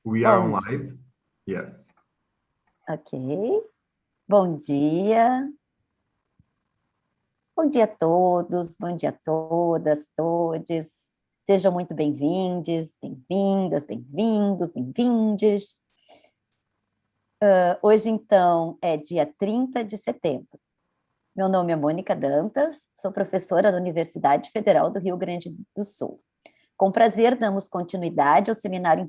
We are on Bom dia. live? Yes. Ok. Bom dia. Bom dia a todos, bom dia a todas, todes. Sejam muito bem-vindes, bem-vindas, bem-vindos, bem-vindes. Hoje, então, é dia 30 de setembro. Meu nome é Mônica Dantas, sou professora da Universidade Federal do Rio Grande do Sul. Com prazer, damos continuidade ao Seminário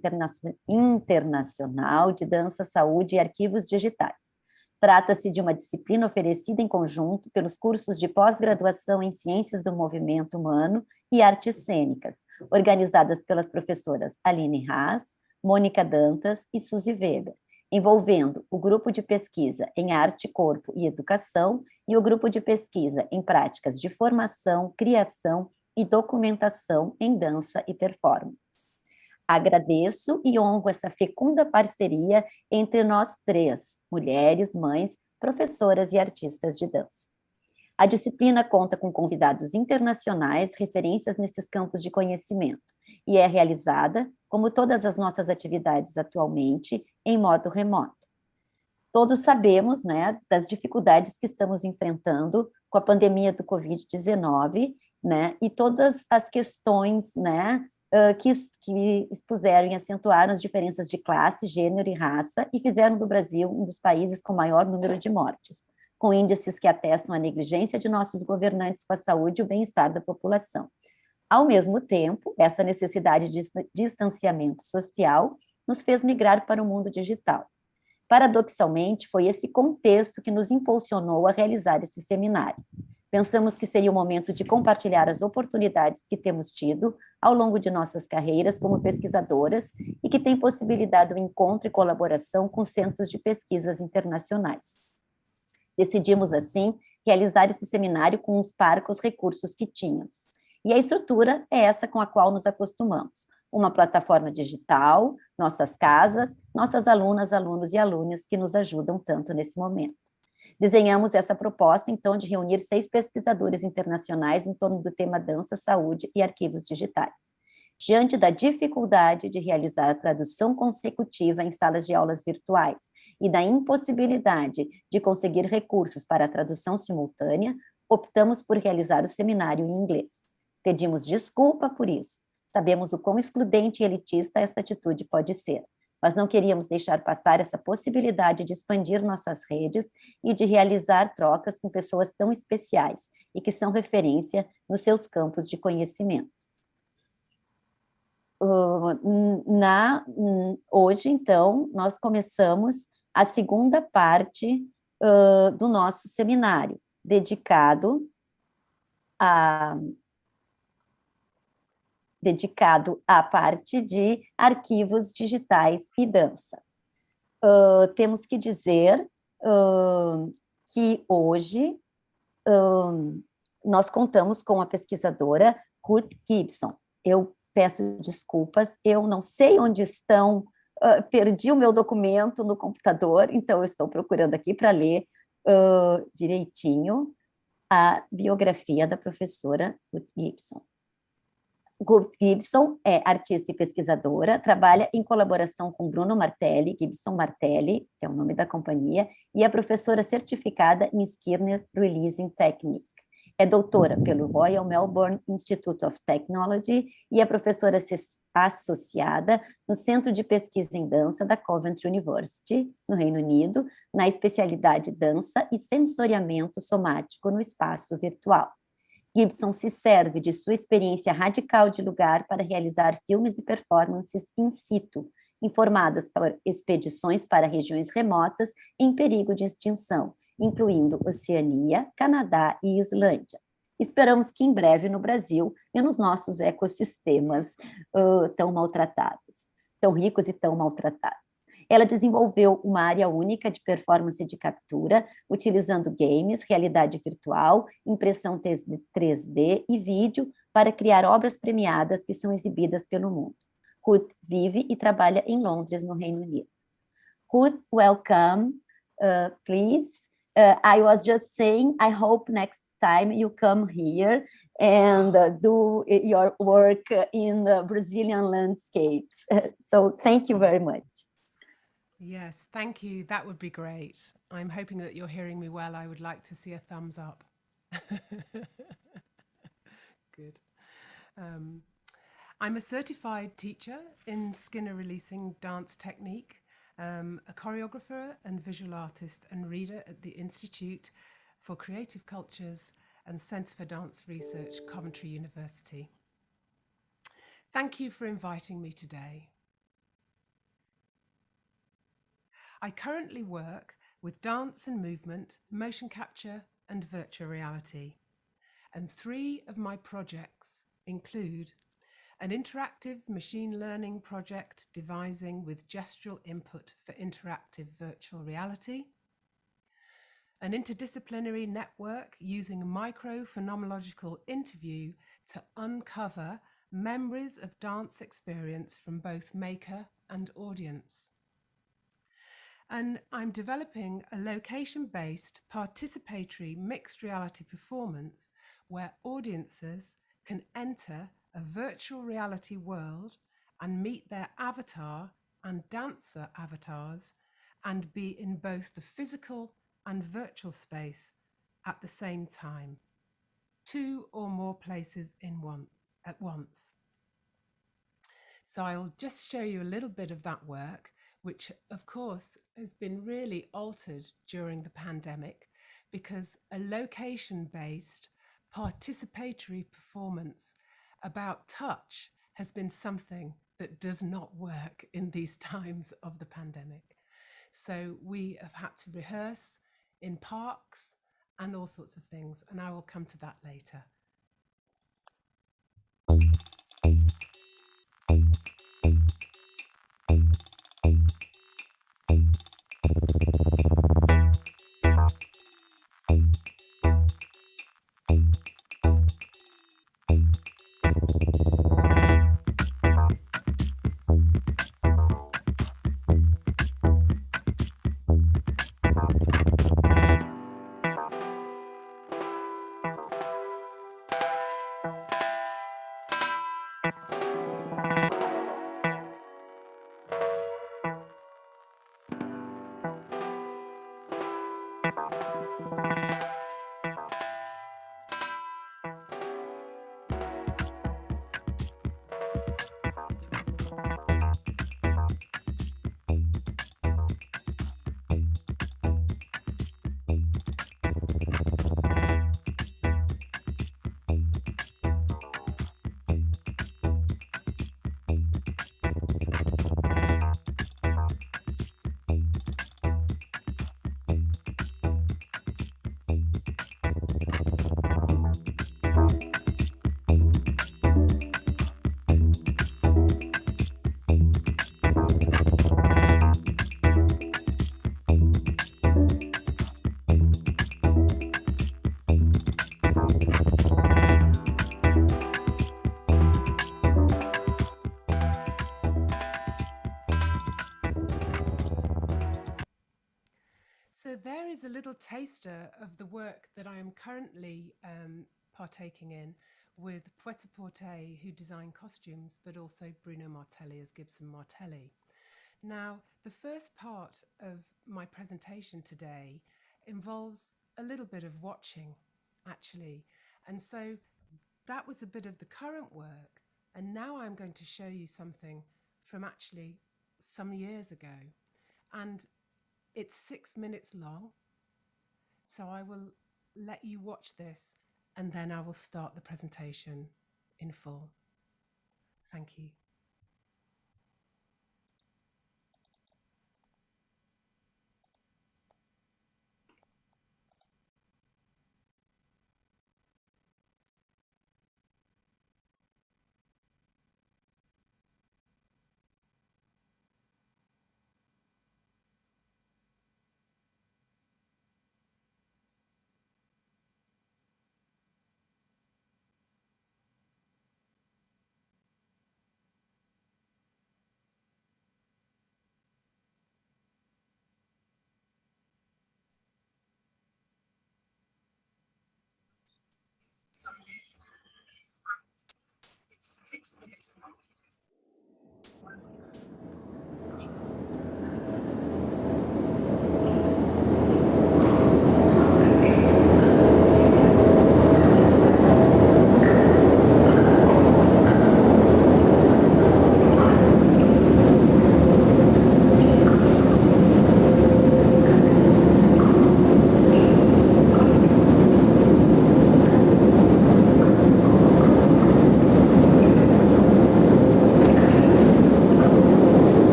Internacional de Dança, Saúde e Arquivos Digitais. Trata-se de uma disciplina oferecida em conjunto pelos cursos de pós-graduação em Ciências do Movimento Humano e Artes Cênicas, organizadas pelas professoras Aline Haas, Mônica Dantas e Suzy Weber, envolvendo o grupo de pesquisa em arte, corpo e educação e o grupo de pesquisa em práticas de formação, criação e documentação em dança e performance. Agradeço e honro essa fecunda parceria entre nós três, mulheres, mães, professoras e artistas de dança. A disciplina conta com convidados internacionais, referências nesses campos de conhecimento, e é realizada, como todas as nossas atividades atualmente, em modo remoto. Todos sabemos, né, das dificuldades que estamos enfrentando com a pandemia do Covid-19, né, e todas as questões, né, que expuseram e acentuaram as diferenças de classe, gênero e raça, e fizeram do Brasil um dos países com maior número de mortes, com índices que atestam a negligência de nossos governantes com a saúde e o bem-estar da população. Ao mesmo tempo, essa necessidade de distanciamento social nos fez migrar para o mundo digital. Paradoxalmente, foi esse contexto que nos impulsionou a realizar esse seminário. Pensamos que seria o momento de compartilhar as oportunidades que temos tido ao longo de nossas carreiras como pesquisadoras e que têm possibilitado o encontro e colaboração com centros de pesquisas internacionais. Decidimos, assim, realizar esse seminário com os parcos recursos que tínhamos. E a estrutura é essa com a qual nos acostumamos. Uma plataforma digital, nossas casas, nossas alunas, alunos e alunas que nos ajudam tanto nesse momento. Desenhamos essa proposta, então, de reunir 6 pesquisadores internacionais em torno do tema dança, saúde e arquivos digitais. Diante da dificuldade de realizar a tradução consecutiva em salas de aulas virtuais e da impossibilidade de conseguir recursos para a tradução simultânea, optamos por realizar o seminário em inglês. Pedimos desculpa por isso. Sabemos o quão excludente e elitista essa atitude pode ser, mas não queríamos deixar passar essa possibilidade de expandir nossas redes e de realizar trocas com pessoas tão especiais e que são referência nos seus campos de conhecimento. Hoje, então, nós começamos a segunda parte do nosso seminário, dedicado à parte de arquivos digitais e dança. Temos que dizer que hoje nós contamos com a pesquisadora Ruth Gibson. Eu peço desculpas, eu não sei onde estão, perdi o meu documento no computador, então eu estou procurando aqui para ler direitinho a biografia da professora Ruth Gibson. Ruth Gibson é artista e pesquisadora, trabalha em colaboração com Bruno Martelli, Gibson Martelli, é o nome da companhia, e é professora certificada em Skinner Releasing Technique. É doutora pelo Royal Melbourne Institute of Technology e é professora associada no Centro de Pesquisa em Dança da Coventry University, no Reino Unido, na especialidade dança e sensoriamento somático no espaço virtual. Gibson se serve de sua experiência radical de lugar para realizar filmes e performances in situ, informadas por expedições para regiões remotas em perigo de extinção, incluindo Oceania, Canadá e Islândia. Esperamos que em breve no Brasil e nos nossos ecossistemas tão maltratados, tão ricos e tão maltratados. Ela desenvolveu uma área única de performance de captura, utilizando games, realidade virtual, impressão 3D e vídeo para criar obras premiadas que são exibidas pelo mundo. Ruth vive e trabalha em Londres, no Reino Unido. Ruth, welcome, please. I was just saying, I hope next time you come here and do your work in the Brazilian landscapes. So thank you very much. Yes, thank you. That would be great. I'm hoping that you're hearing me well. I would like to see a thumbs up. Good. I'm a certified teacher in Skinner releasing dance technique, a choreographer and visual artist and reader at the Institute for Creative Cultures and Centre for Dance Research, Coventry University. Thank you for inviting me today. I currently work with dance and movement, motion capture and virtual reality. And 3 of my projects include an interactive machine learning project devising with gestural input for interactive virtual reality, an interdisciplinary network using a micro-phenomenological interview to uncover memories of dance experience from both maker and audience. And I'm developing a location-based participatory mixed reality performance where audiences can enter a virtual reality world and meet their avatar and dancer avatars and be in both the physical and virtual space at the same time, 2 or more places at once. So I'll just show you a little bit of that work, which of course has been really altered during the pandemic because a location-based participatory performance about touch has been something that does not work in these times of the pandemic. So we have had to rehearse in parks and all sorts of things, and I will come to that later. So there is a little taster of the work that I am currently partaking in with Pret-a-Porter, who design costumes, but also Bruno Martelli as Gibson Martelli. Now, the first part of my presentation today involves a little bit of watching, actually. And so that was a bit of the current work. And now I'm going to show you something from actually some years ago. And it's 6 minutes long, so I will let you watch this and then I will start the presentation in full. Thank you.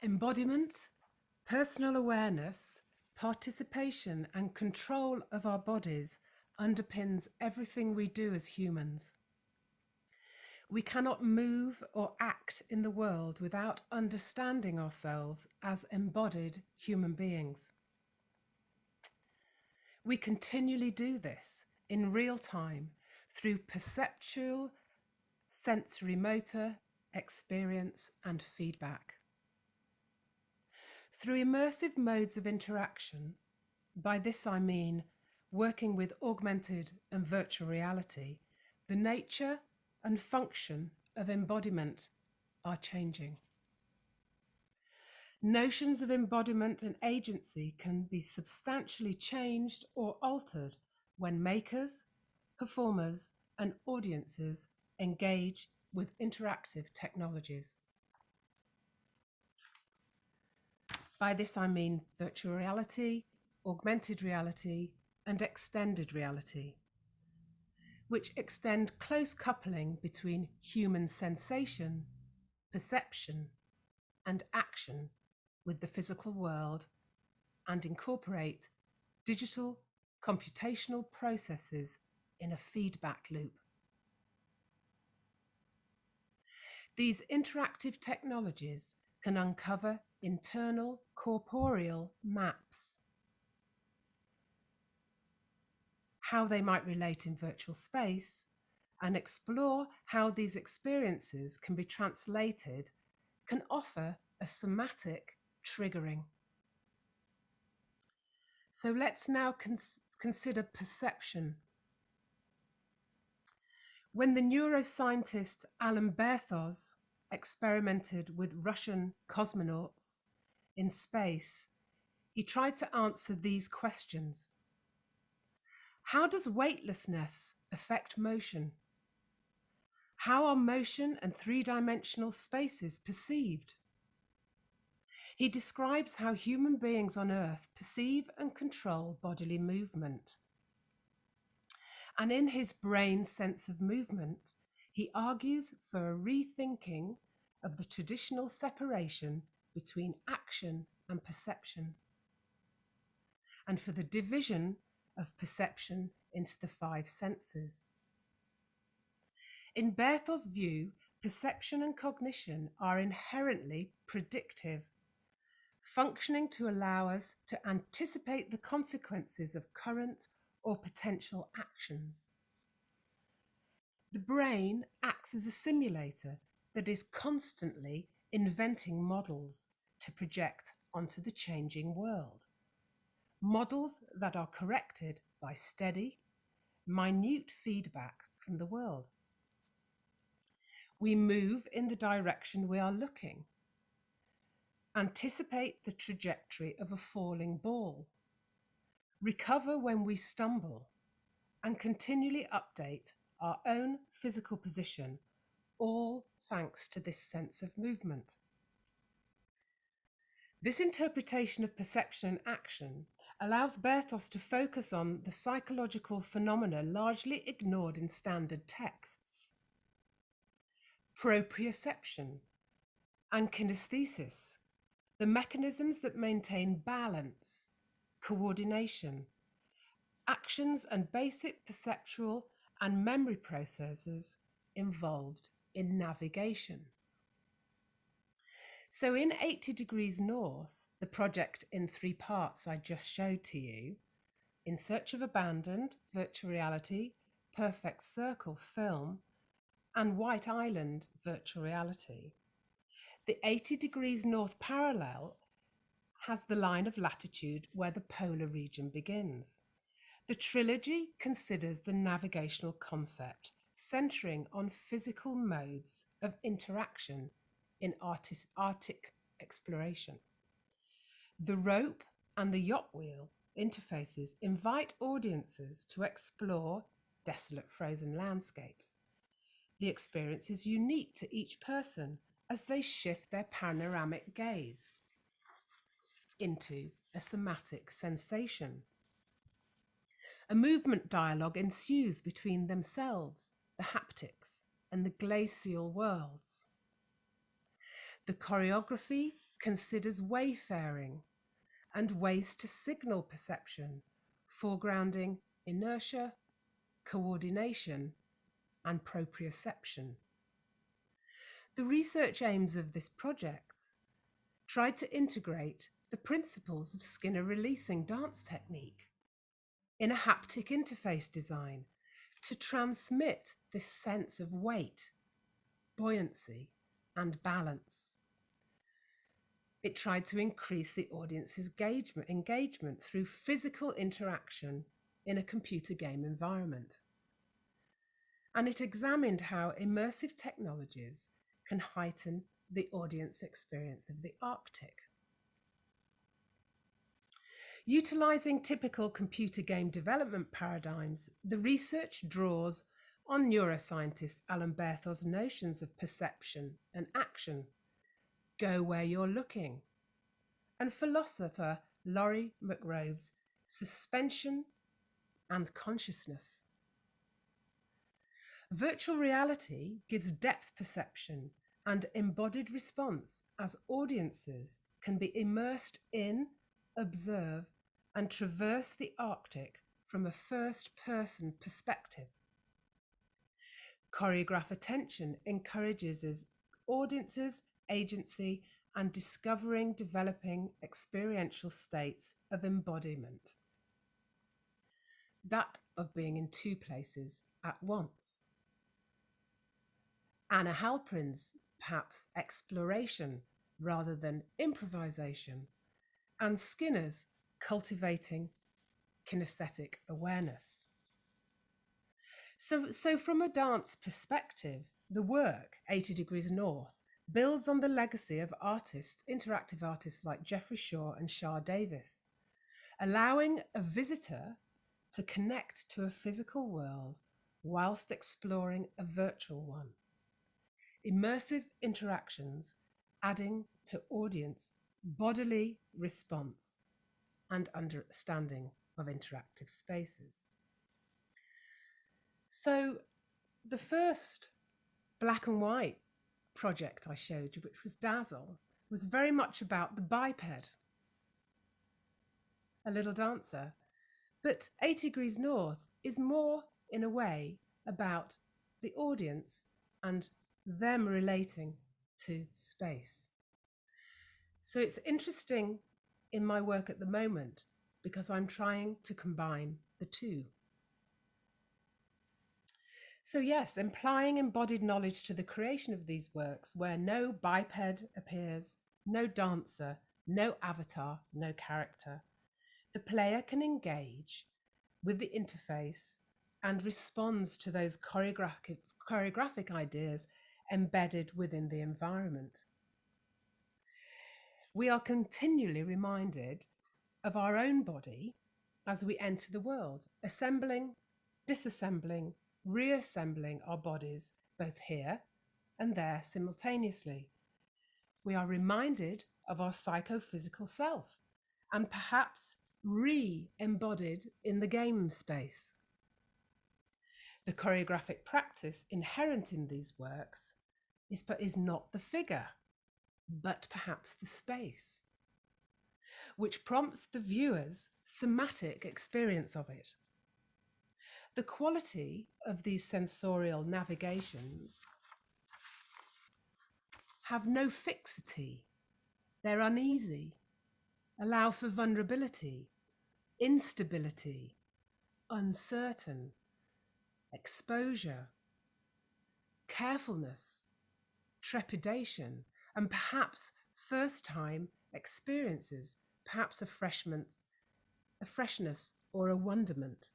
Embodiment, personal awareness, participation and control of our bodies underpins everything we do as humans. We cannot move or act in the world without understanding ourselves as embodied human beings. We continually do this in real time through perceptual, sensory motor, experience and feedback. Through immersive modes of interaction, by this I mean working with augmented and virtual reality, the nature and function of embodiment are changing. Notions of embodiment and agency can be substantially changed or altered when makers, performers, and audiences engage with interactive technologies. By this I mean virtual reality, augmented reality, and extended reality, which extend close coupling between human sensation, perception, and action with the physical world and incorporate digital computational processes in a feedback loop. These interactive technologies can uncover internal corporeal maps, how they might relate in virtual space, and explore how these experiences can be translated, can offer a somatic triggering. So let's now consider perception. When the neuroscientist Alan Berthoz experimented with Russian cosmonauts in space, he tried to answer these questions. How does weightlessness affect motion? How are motion and three-dimensional spaces perceived? He describes how human beings on Earth perceive and control bodily movement. And in his brain sense of movement, he argues for a rethinking of the traditional separation between action and perception, and for the division of perception into the five senses. In Berthoz's view, perception and cognition are inherently predictive, functioning to allow us to anticipate the consequences of current or potential actions. The brain acts as a simulator that is constantly inventing models to project onto the changing world. Models that are corrected by steady, minute feedback from the world. We move in the direction we are looking, anticipate the trajectory of a falling ball, recover when we stumble, and continually update our own physical position, all thanks to this sense of movement. This interpretation of perception and action allows Berthoz to focus on the psychological phenomena largely ignored in standard texts. Proprioception and kinesthesis, the mechanisms that maintain balance, coordination, actions and basic perceptual and memory processes involved in navigation. So in 80 Degrees North, the project in 3 parts I just showed to you, In Search of Abandoned, virtual reality, Perfect Circle film, and White Island, virtual reality, the 80 Degrees North parallel has the line of latitude where the polar region begins. The trilogy considers the navigational concept, centering on physical modes of interaction in Arctic exploration. The rope and the yacht wheel interfaces invite audiences to explore desolate frozen landscapes. The experience is unique to each person as they shift their panoramic gaze into a somatic sensation. A movement dialogue ensues between themselves, the haptics, and the glacial worlds. The choreography considers wayfaring and ways to signal perception, foregrounding inertia, coordination, and proprioception. The research aims of this project tried to integrate the principles of Skinner releasing dance technique in a haptic interface design to transmit this sense of weight, buoyancy, and balance. It tried to increase the audience's engagement through physical interaction in a computer game environment. And it examined how immersive technologies can heighten the audience experience of the Arctic. Utilizing typical computer game development paradigms, the research draws on neuroscientist Alan Berthor's notions of perception and action, go where you're looking, and philosopher Laurie McRobe's suspension and consciousness. Virtual reality gives depth perception and embodied response as audiences can be immersed in, observe, and traverse the Arctic from a first-person perspective. Choreograph attention encourages audiences, agency, and discovering, developing experiential states of embodiment. That of being in two places at once. Anna Halprin's, perhaps, exploration rather than improvisation, and Skinner's cultivating kinesthetic awareness. So from a dance perspective, the work, 80 Degrees North, builds on the legacy of interactive artists like Geoffrey Shaw and Shah Davis, allowing a visitor to connect to a physical world whilst exploring a virtual one. Immersive interactions adding to audience bodily response and understanding of interactive spaces. So the first black and white project I showed you, which was Dazzle, was very much about the biped, a little dancer. But 80 Degrees North is more, in a way, about the audience and them relating to space. So it's interesting in my work at the moment because I'm trying to combine the two. So yes, applying embodied knowledge to the creation of these works where no biped appears, no dancer, no avatar, no character. The player can engage with the interface and responds to those choreographic ideas embedded within the environment. We are continually reminded of our own body as we enter the world, assembling, disassembling, reassembling our bodies both here and there simultaneously. We are reminded of our psychophysical self and perhaps re-embodied in the game space. The choreographic practice inherent in these works is not the figure, but perhaps the space, which prompts the viewer's somatic experience of it. The quality of these sensorial navigations have no fixity. They're uneasy, allow for vulnerability, instability, uncertain, exposure, carefulness, trepidation, and perhaps first-time experiences, perhaps a freshness or a wonderment.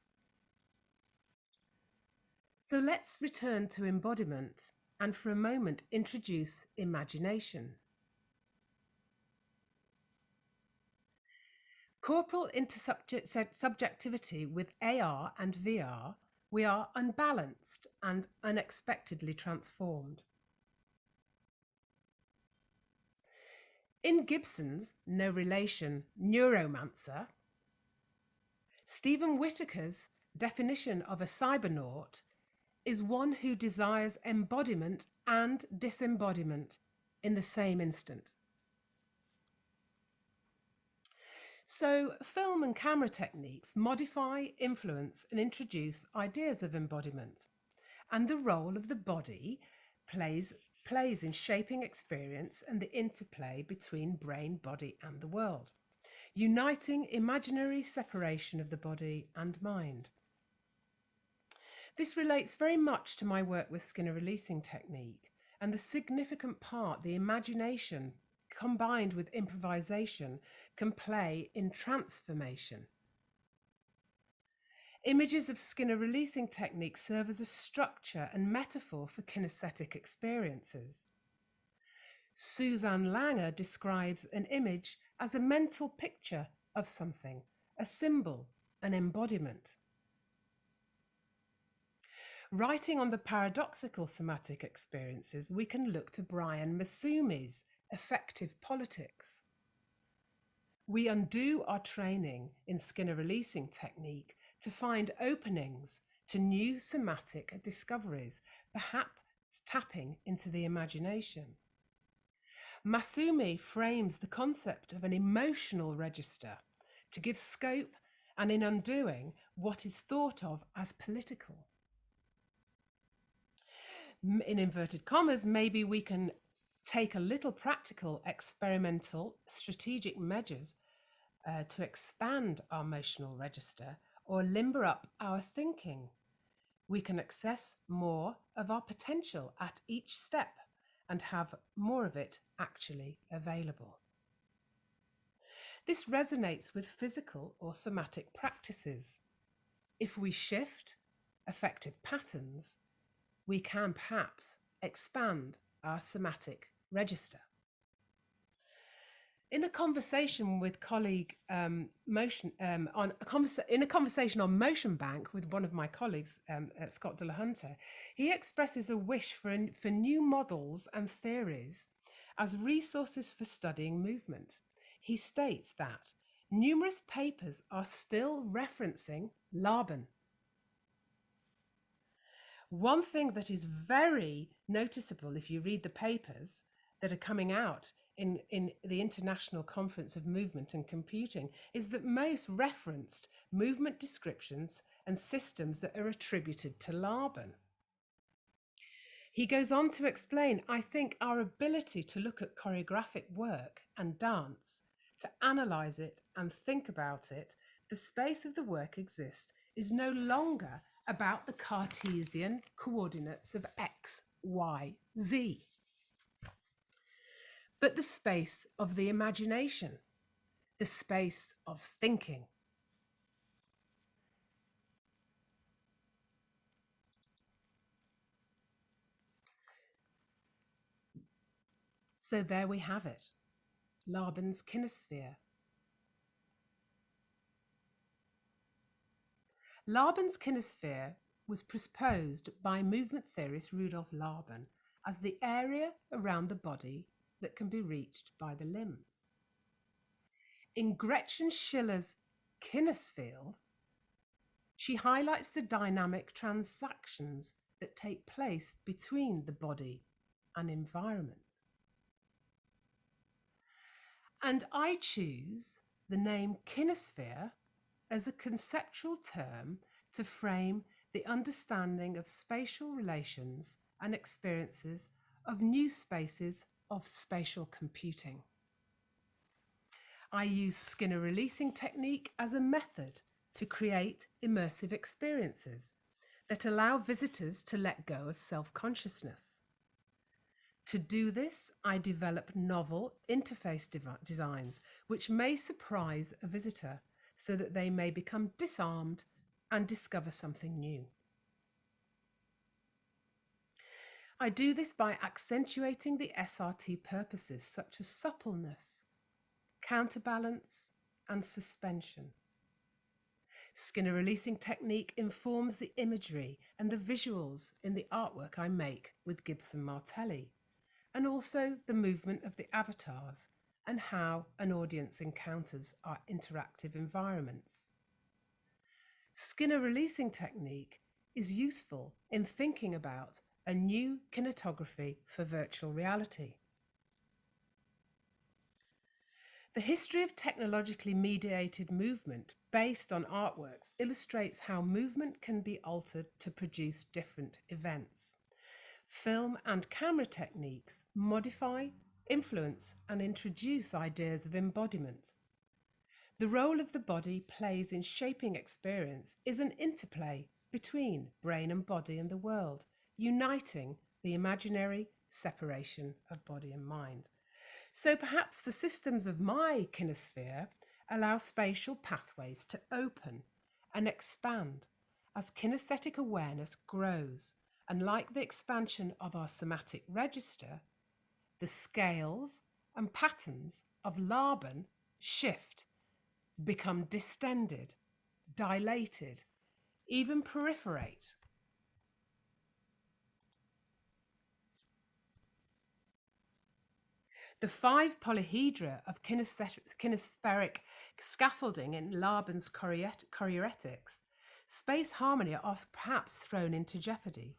So let's return to embodiment and for a moment introduce imagination. Corporal intersubjectivity with AR and VR, we are unbalanced and unexpectedly transformed. In Gibson's No Relation Neuromancer, Stephen Whitaker's definition of a cybernaut is one who desires embodiment and disembodiment in the same instant. So, film and camera techniques modify, influence, and introduce ideas of embodiment. And the role of the body plays in shaping experience and the interplay between brain, body, and the world, uniting imaginary separation of the body and mind. This relates very much to my work with Skinner releasing technique and the significant part the imagination combined with improvisation can play in transformation. Images of Skinner releasing technique serve as a structure and metaphor for kinesthetic experiences. Suzanne Langer describes an image as a mental picture of something, a symbol, an embodiment. Writing on the paradoxical somatic experiences, we can look to Brian Masumi's Effective Politics. We undo our training in Skinner releasing technique to find openings to new somatic discoveries, perhaps tapping into the imagination. Masumi frames the concept of an emotional register to give scope and in undoing what is thought of as political. In inverted commas, maybe we can take a little practical, experimental, strategic measures to expand our emotional register or limber up our thinking. We can access more of our potential at each step and have more of it actually available. This resonates with physical or somatic practices. If we shift affective patterns, we can perhaps expand our somatic register. In a conversation with colleague in a conversation on Motion Bank with one of my colleagues, Scott de la Hunter, he expresses a wish for new models and theories as resources for studying movement. He states that numerous papers are still referencing Laban. One thing that is very noticeable if you read the papers that are coming out in the International Conference of Movement and Computing is that most referenced movement descriptions and systems that are attributed to Laban. He goes on to explain, I think our ability to look at choreographic work and dance, to analyse it and think about it, the space of the work exists, is no longer about the Cartesian coordinates of X, Y, Z, but the space of the imagination, the space of thinking. So there we have it, Laban's kinesphere. Laban's kinesphere was proposed by movement theorist Rudolf Laban as the area around the body that can be reached by the limbs. In Gretchen Schiller's kinesfield, she highlights the dynamic transactions that take place between the body and environment. And I choose the name kinesphere as a conceptual term to frame the understanding of spatial relations and experiences of new spaces of spatial computing. I use Skinner releasing technique as a method to create immersive experiences that allow visitors to let go of self-consciousness. To do this, I develop novel interface designs which may surprise a visitor so that they may become disarmed and discover something new. I do this by accentuating the SRT purposes such as suppleness, counterbalance, and suspension. Skinner releasing technique informs the imagery and the visuals in the artwork I make with Gibson Martelli, and also the movement of the avatars and how an audience encounters our interactive environments. Skinner releasing technique is useful in thinking about a new kinetography for virtual reality. The history of technologically mediated movement based on artworks illustrates how movement can be altered to produce different events. Film and camera techniques modify, influence, and introduce ideas of embodiment. The role of the body plays in shaping experience is an interplay between brain and body and the world, uniting the imaginary separation of body and mind. So perhaps the systems of my kinesphere allow spatial pathways to open and expand as kinesthetic awareness grows, and like the expansion of our somatic register, the scales and patterns of Laban shift, become distended, dilated, even proliferate. The 5 polyhedra of kinespheric scaffolding in Laban's choreoretics, space harmony are perhaps thrown into jeopardy.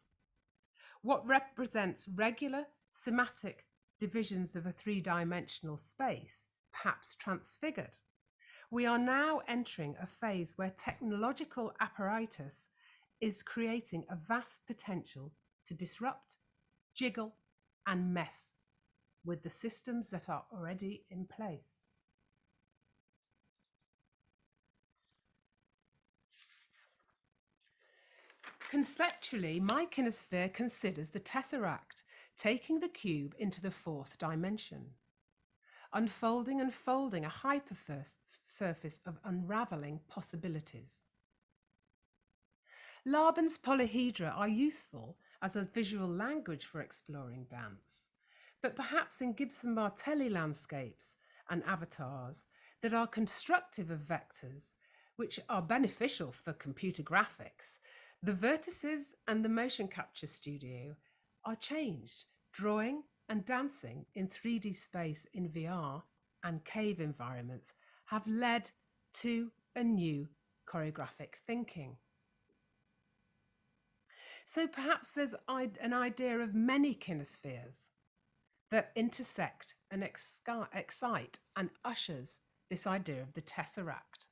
What represents regular somatic divisions of a 3-dimensional space, perhaps transfigured. We are now entering a phase where technological apparatus is creating a vast potential to disrupt, jiggle, and mess with the systems that are already in place. Conceptually, my kinesphere considers the tesseract taking the cube into the 4th dimension, unfolding and folding a hypersurface of unravelling possibilities. Laban's polyhedra are useful as a visual language for exploring dance, but perhaps in Gibson Martelli landscapes and avatars that are constructive of vectors, which are beneficial for computer graphics, the vertices and the motion capture studio are changed. Drawing and dancing in 3D space in VR and cave environments have led to a new choreographic thinking. So perhaps there's an idea of many kinespheres that intersect and excite and ushers this idea of the tesseract.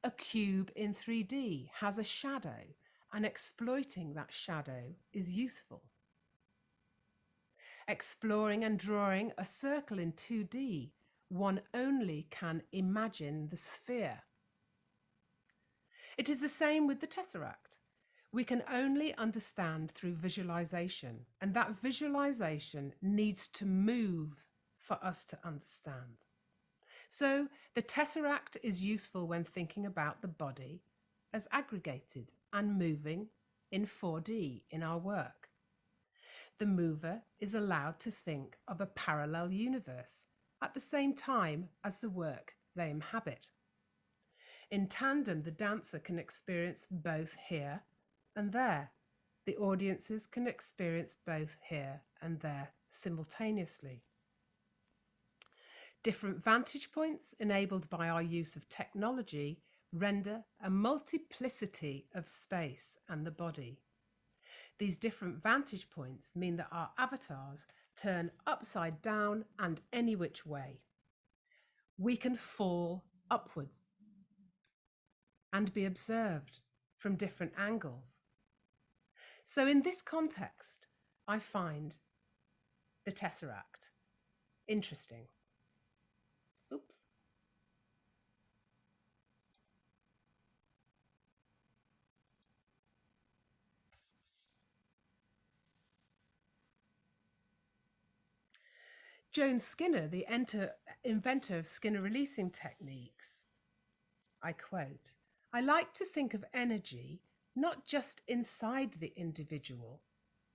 A cube in 3D has a shadow, and exploiting that shadow is useful. Exploring and drawing a circle in 2D, one only can imagine the sphere. It is the same with the tesseract. We can only understand through visualization, and that visualization needs to move for us to understand. So the tesseract is useful when thinking about the body as aggregated and moving in 4D in our work. The mover is allowed to think of a parallel universe at the same time as the work they inhabit. In tandem, the dancer can experience both here and there. The audiences can experience both here and there simultaneously. Different vantage points enabled by our use of technology render a multiplicity of space and the body. These different vantage points mean that our avatars turn upside down and any which way. We can fall upwards and be observed from different angles. So in this context, I find the tesseract interesting. Oops. Joan Skinner, the inventor of Skinner releasing techniques, I quote, "I like to think of energy not just inside the individual,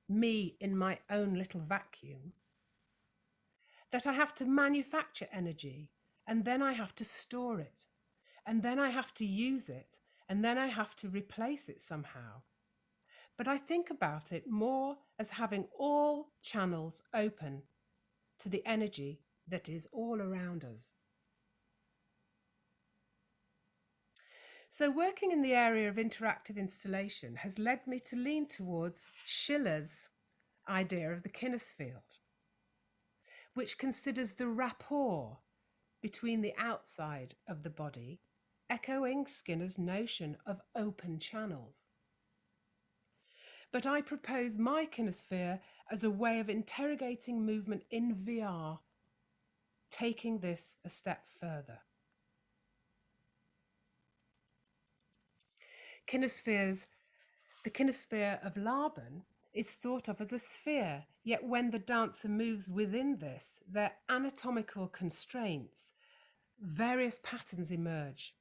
me in my own little vacuum, that I have to manufacture energy, and then I have to store it, and then I have to use it, and then I have to replace it somehow. But I think about it more as having all channels open to the energy that is all around us." So working in the area of interactive installation has led me to lean towards Schiller's idea of the kinesfield, which considers the rapport between the outside of the body, echoing Skinner's notion of open channels. But I propose my kinesphere as a way of interrogating movement in VR, taking this a step further. The kinesphere of Laban is thought of as a sphere, yet when the dancer moves within this, their anatomical constraints, various patterns emerge.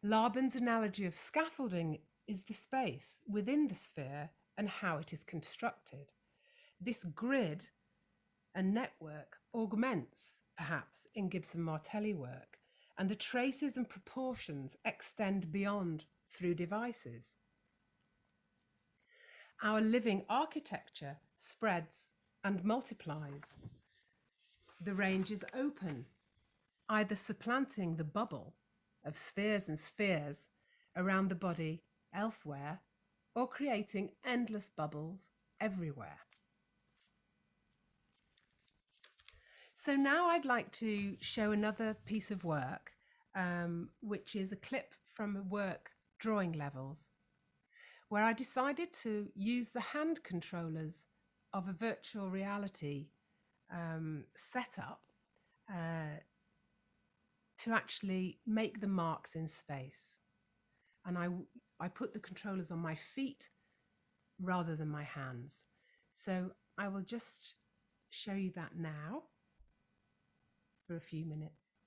Laban's analogy of scaffolding is the space within the sphere and how it is constructed. This grid and network augments, perhaps, in Gibson Martelli work, and the traces and proportions extend beyond through devices. Our living architecture spreads and multiplies. The range is open, either supplanting the bubble of spheres and spheres around the body elsewhere, or creating endless bubbles everywhere. So now I'd like to show another piece of work, which is a clip from a work, Drawing Levels, where I decided to use the hand controllers of a virtual reality setup to actually make the marks in space. And I put the controllers on my feet rather than my hands. So I will just show you that now for a few minutes.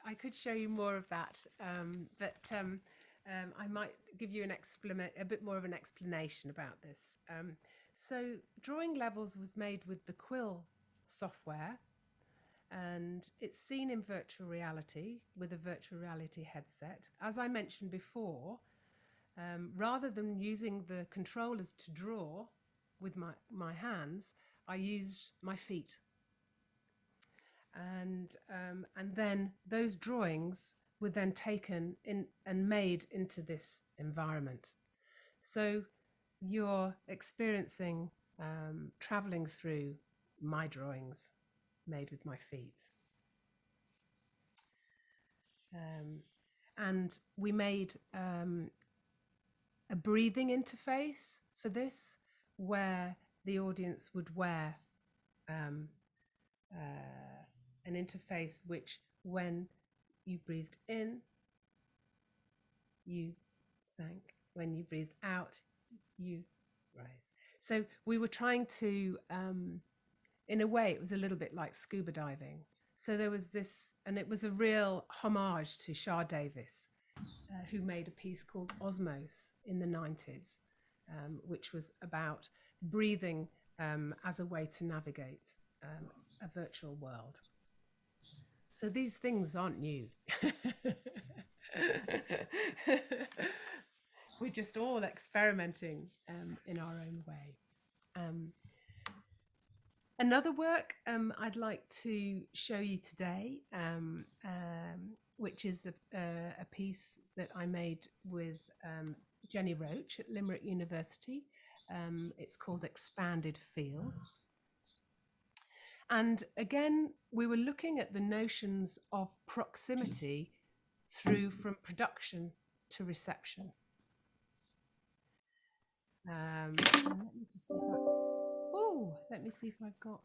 I could show you more of that, but I might give you a bit more of an explanation about this. So Drawing Levels was made with the Quill software, and it's seen in virtual reality with a virtual reality headset. As I mentioned before, rather than using the controllers to draw with my hands, I used my feet. And then those drawings were then taken in and made into this environment. So you're experiencing traveling through my drawings made with my feet. And we made a breathing interface for this, where the audience would wear an interface which, when you breathed in, you sank. When you breathed out, you rise. So we were trying to, in a way, it was a little bit like scuba diving. So there was this, and it was a real homage to Shah Davis, who made a piece called Osmos in the 90s, which was about breathing as a way to navigate a virtual world. So these things aren't new. We're just all experimenting in our own way. Another work I'd like to show you today, which is a piece that I made with Jenny Roach at Limerick University, It's called Expanded Fields. And again, we were looking at the notions of proximity from production to reception. Let me just see if let me see if I've got.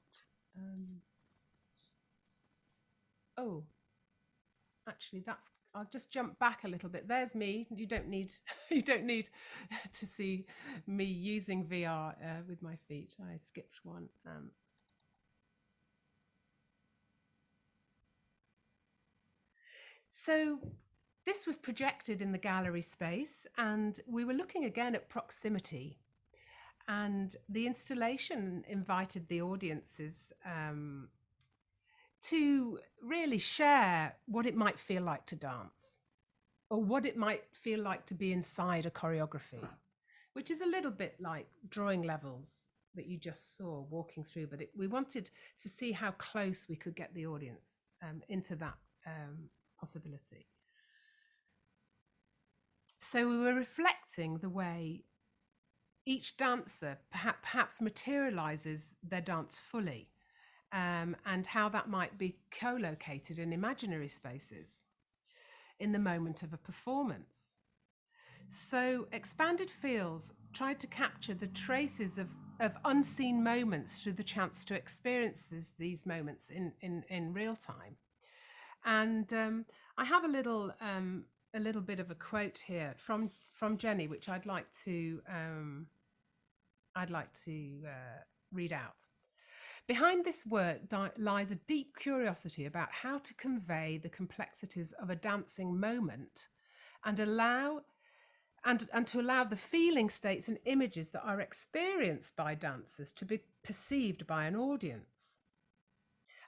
Actually, I'll just jump back a little bit. There's me. You don't need to see me using VR with my feet. I skipped one. So this was projected in the gallery space, and we were looking again at proximity. And the installation invited the audiences to really share what it might feel like to dance, or what it might feel like to be inside a choreography, which is a little bit like drawing levels that you just saw walking through, but we wanted to see how close we could get the audience into that possibility. So we were reflecting the way each dancer perhaps materializes their dance fully, and how that might be co-located in imaginary spaces in the moment of a performance. So Expanded Fields tried to capture the traces of unseen moments through the chance to experience these moments in real time. And I have a little bit of a quote here from Jenny, which I'd like to read out. Behind this work lies a deep curiosity about how to convey the complexities of a dancing moment and to allow the feeling states and images that are experienced by dancers to be perceived by an audience.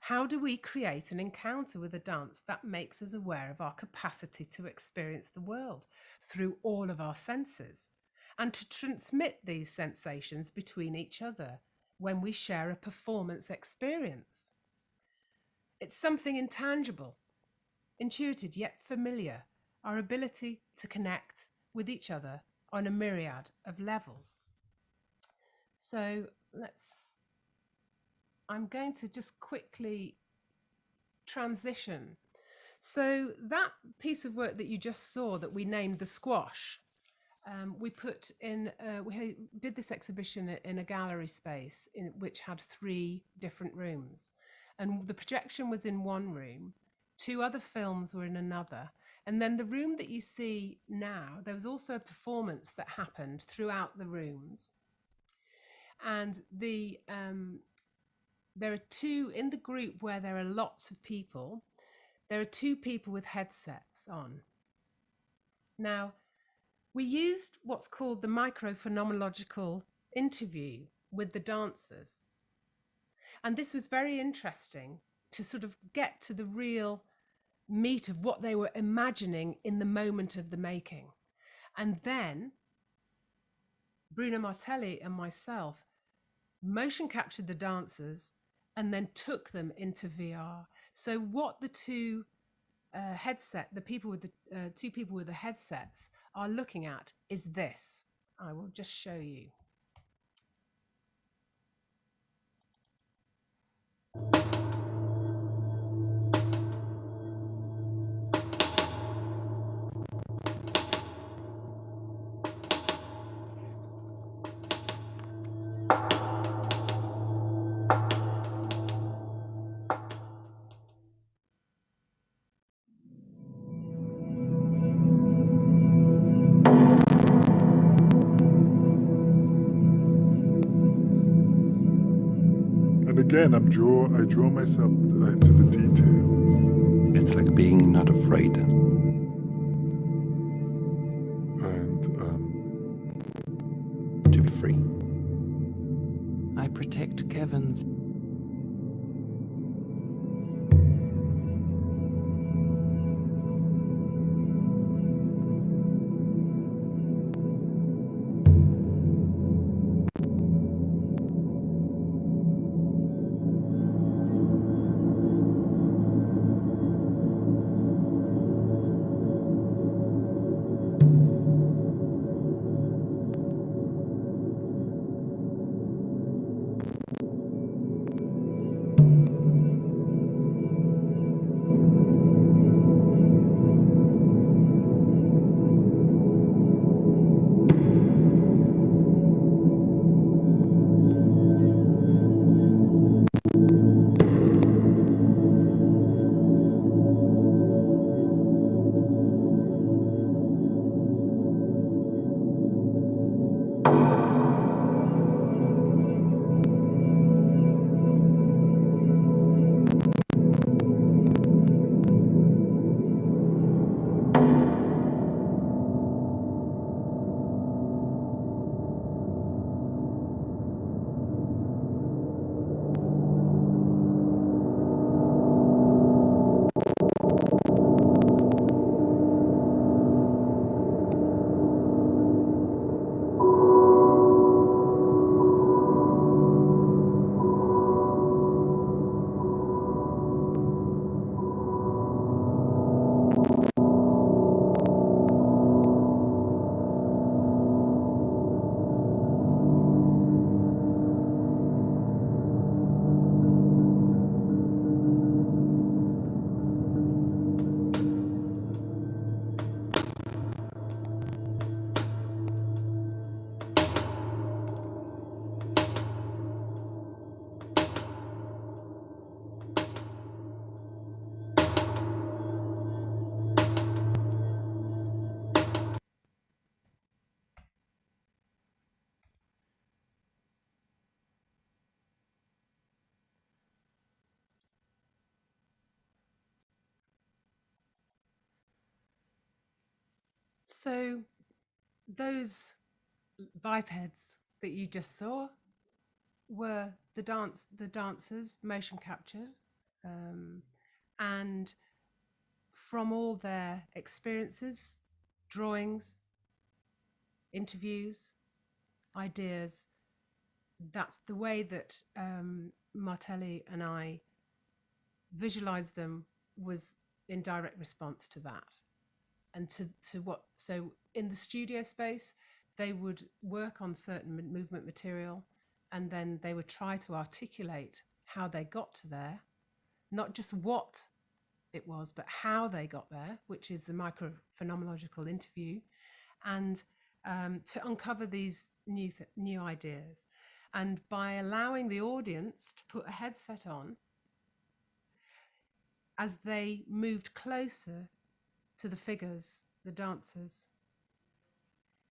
How do we create an encounter with a dance that makes us aware of our capacity to experience the world through all of our senses, and to transmit these sensations between each other when we share a performance experience? It's something intangible, intuitive yet familiar, our ability to connect with each other on a myriad of levels. So I'm going to just quickly transition. So that piece of work that you just saw that we named The Squash, we put in, we did this exhibition in a gallery space which had 3 different rooms. And the projection was in one room, 2 other films were in another. And then the room that you see now, there was also a performance that happened throughout the rooms. And there are 2 in the group where there are lots of people. There are 2 people with headsets on. Now, we used what's called the microphenomenological interview with the dancers. And this was very interesting to sort of get to the real meat of what they were imagining in the moment of the making. And then Bruno Martelli and myself motion captured the dancers and then took them into VR. So what the 2 the people with the 2 people with the headsets are looking at is this. I will just show you. Again, I draw myself to the details. It's like being not afraid. And to be free. I protect Kevin's. So those bipeds that you just saw were the dancers motion captured, and from all their experiences, drawings, interviews, ideas, that's the way that Martelli and I visualized them, was in direct response to that. And to what, so in the studio space, they would work on certain movement material, and then they would try to articulate how they got to there, not just what it was, but how they got there, which is the microphenomenological interview, and to uncover these new ideas. And by allowing the audience to put a headset on, as they moved closer to the figures, the dancers,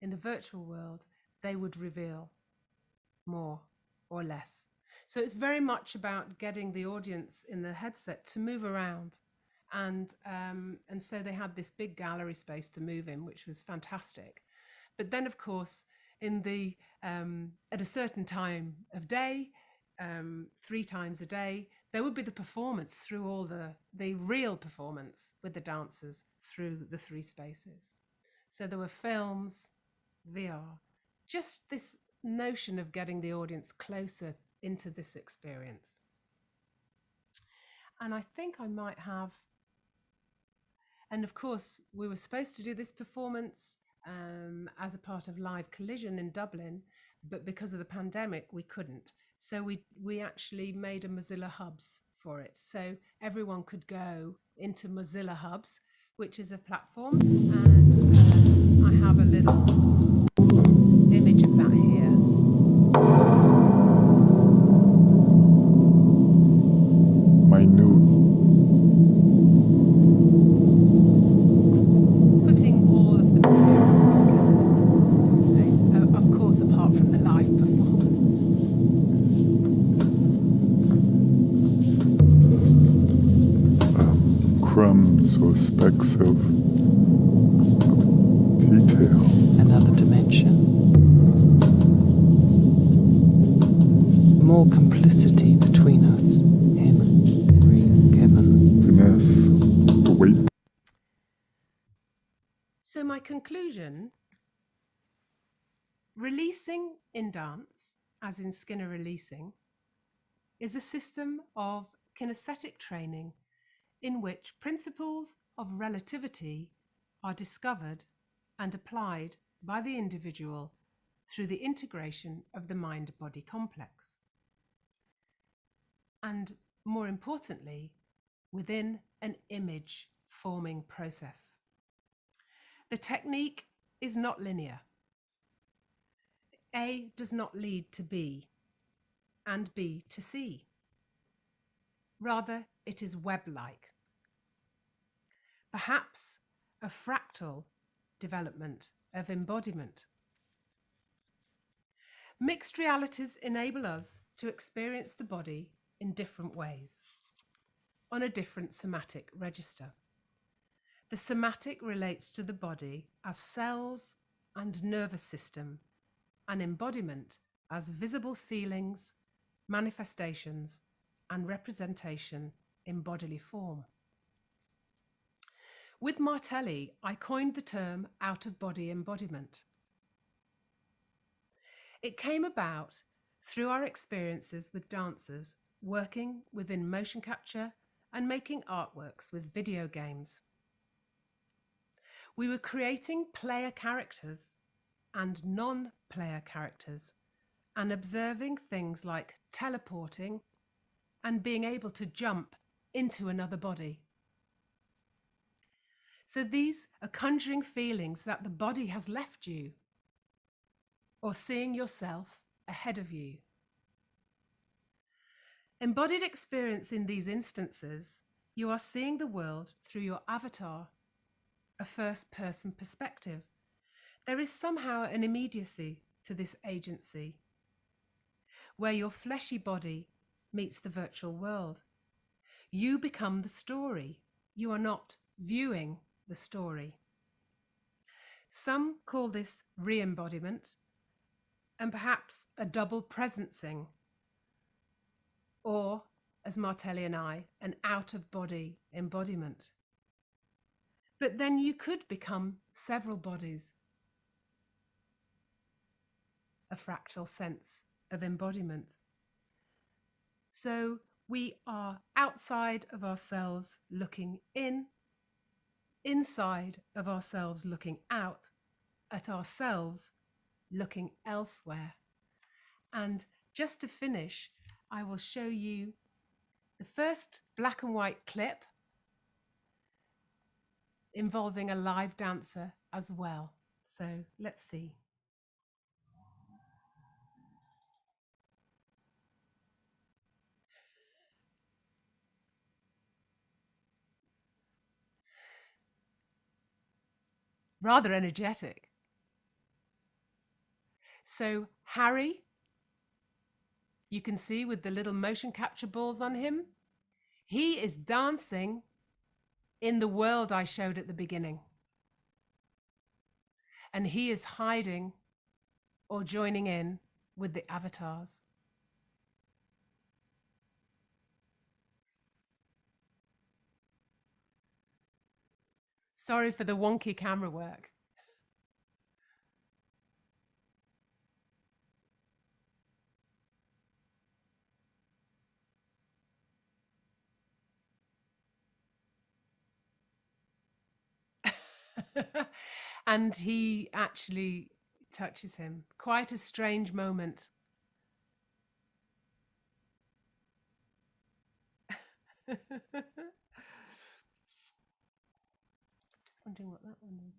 in the virtual world, they would reveal more or less. So it's very much about getting the audience in the headset to move around. And so they had this big gallery space to move in, which was fantastic. But then, of course, in the at a certain time of day, 3 times a day, there would be the performance through all the real performance with the dancers through the 3 spaces. So there were films, VR, just this notion of getting the audience closer into this experience. And I think I might have, and of course, we were supposed to do this performance as a part of Live Collision in Dublin, but because of the pandemic, we couldn't. So we actually made a Mozilla Hubs for it. So everyone could go into Mozilla Hubs, which is a platform, and I have a little image of that here. Putting all of the material together in small place, of course, apart from the live performance. Crumbs or specks of detail. Another dimension. More complicity between us. Him, Henry, Kevin. Finesse. The weight. So my conclusion, releasing in dance, as in Skinner releasing, is a system of kinesthetic training in which principles of relativity are discovered and applied by the individual through the integration of the mind-body complex. And more importantly, within an image-forming process. The technique is not linear. A does not lead to B, and B to C. Rather, it is web-like. Perhaps a fractal development of embodiment. Mixed realities enable us to experience the body in different ways, on a different somatic register. The somatic relates to the body as cells and nervous system, and embodiment as visible feelings, manifestations, and representation in bodily form. With Martelli, I coined the term out-of-body embodiment. It came about through our experiences with dancers working within motion capture and making artworks with video games. We were creating player characters and non-player characters and observing things like teleporting and being able to jump into another body. So these are conjuring feelings that the body has left you, or seeing yourself ahead of you. Embodied experience in these instances, you are seeing the world through your avatar, a first-person perspective. There is somehow an immediacy to this agency, where your fleshy body meets the virtual world. You become the story. You are not viewing the story. Some call this re-embodiment, and perhaps a double presencing, or, as Martelli and I, an out-of-body embodiment. But then you could become several bodies, a fractal sense of embodiment. So we are outside of ourselves looking in, inside of ourselves looking out, at ourselves looking elsewhere. And just to finish, I will show you the first black and white clip involving a live dancer as well. So let's see. Rather energetic. So Harry, you can see with the little motion capture balls on him, he is dancing in the world I showed at the beginning. And he is hiding or joining in with the avatars. Sorry for the wonky camera work. And he actually touches him. Quite a strange moment. Just wondering what that one is.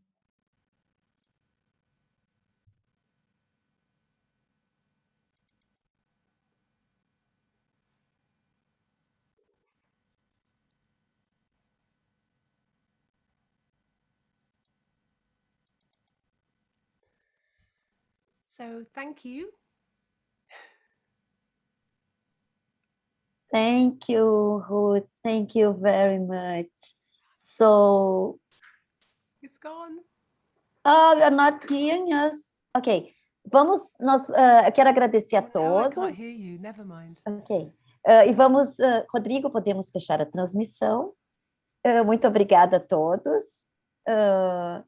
So thank you. Thank you, Ruth. Thank you very much. So, It's gone. oh, you're not hearing us. Ok, vamos, eu quero agradecer a Oh, no, I todos. can't hear you. Never mind. Ok, e vamos, Rodrigo, podemos fechar a transmissão. Muito obrigada a todos.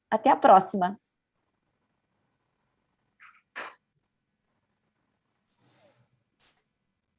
Até a próxima.